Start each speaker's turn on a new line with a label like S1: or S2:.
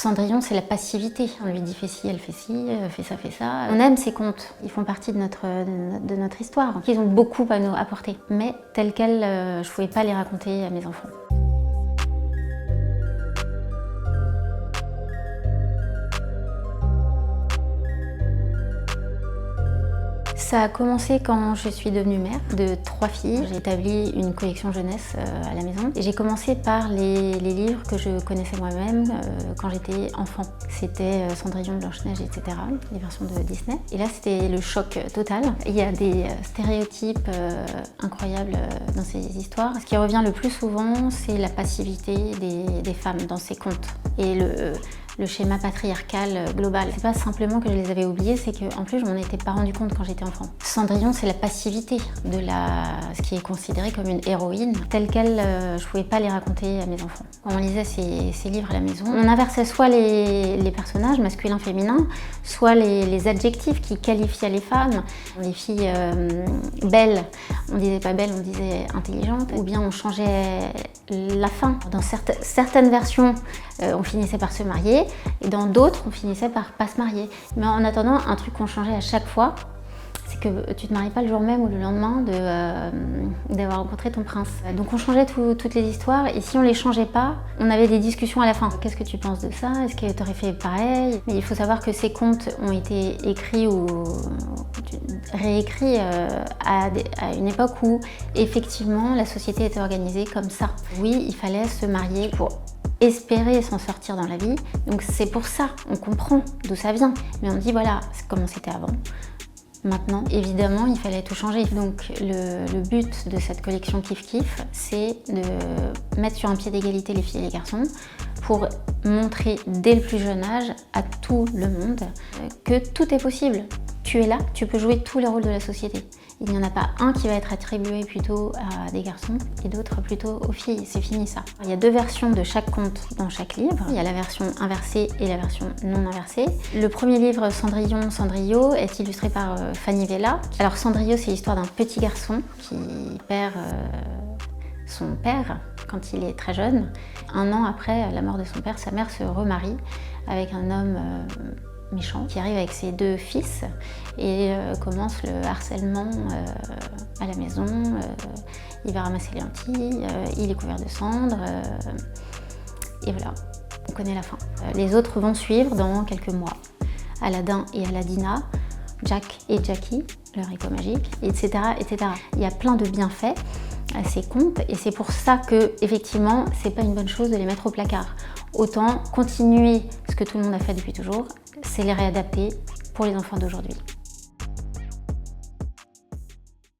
S1: Cendrillon, c'est la passivité. On lui dit fais ci, elle fait ci, fais ça, fais ça. On aime ces contes, ils font partie de notre histoire. Ils ont beaucoup à nous apporter, mais tels quels, je ne pouvais pas les raconter à mes enfants. Ça a commencé quand je suis devenue mère de 3 filles. J'ai établi une collection jeunesse à la maison. J'ai commencé par les livres que je connaissais moi-même quand j'étais enfant. C'était Cendrillon, Blanche-Neige, etc., les versions de Disney. Et là, c'était le choc total. Il y a des stéréotypes incroyables dans ces histoires. Ce qui revient le plus souvent, c'est la passivité des femmes dans ces contes. Et le schéma patriarcal global. C'est pas simplement que je les avais oubliés, c'est qu'en plus je m'en étais pas rendu compte quand j'étais enfant. Cendrillon, c'est la passivité de ce qui est considéré comme une héroïne, telle quelle je pouvais pas les raconter à mes enfants. Quand on lisait ces livres à la maison, on inversait soit les personnages masculins, féminins, soit les adjectifs qui qualifiaient les femmes. Les filles belles, on disait pas belles, on disait intelligentes, ou bien on changeait la fin. Dans certaines versions, on finissait par se marier, et dans d'autres, on finissait par pas se marier. Mais en attendant, un truc qu'on changeait à chaque fois, c'est que tu te maries pas le jour même ou le lendemain d'avoir rencontré ton prince. Donc on changeait toutes les histoires, et si on les changeait pas, on avait des discussions à la fin. Qu'est-ce que tu penses de ça? Est-ce que tu aurais fait pareil? Mais il faut savoir que ces contes ont été écrits ou réécrits à une époque où effectivement la société était organisée comme ça. Oui, il fallait se marier pour espérer s'en sortir dans la vie, donc c'est pour ça, on comprend d'où ça vient, mais on dit voilà, c'est comment c'était avant. Maintenant, évidemment, il fallait tout changer. Donc le but de cette collection Kif Kif, c'est de mettre sur un pied d'égalité les filles et les garçons pour montrer dès le plus jeune âge à tout le monde que tout est possible. Tu es là, tu peux jouer tous les rôles de la société. Il n'y en a pas un qui va être attribué plutôt à des garçons et d'autres plutôt aux filles. C'est fini ça. Il y a 2 versions de chaque conte dans chaque livre. Il y a la version inversée et la version non inversée. Le premier livre, Cendrillon, Cendrillot, est illustré par Fanny Vella. Alors Cendrillot, c'est l'histoire d'un petit garçon qui perd son père quand il est très jeune. 1 an après la mort de son père, sa mère se remarie avec un homme méchant qui arrive avec ses 2 fils et commence le harcèlement à la maison. Il va ramasser les lentilles, il est couvert de cendres et voilà, on connaît la fin. Les autres vont suivre dans quelques mois. Aladin et Aladina, Jack et Jackie, le haricot magique, etc., etc. Il y a plein de bienfaits à ces contes et c'est pour ça que effectivement c'est pas une bonne chose de les mettre au placard. Autant continuer ce que tout le monde a fait depuis toujours, c'est les réadapter pour les enfants d'aujourd'hui.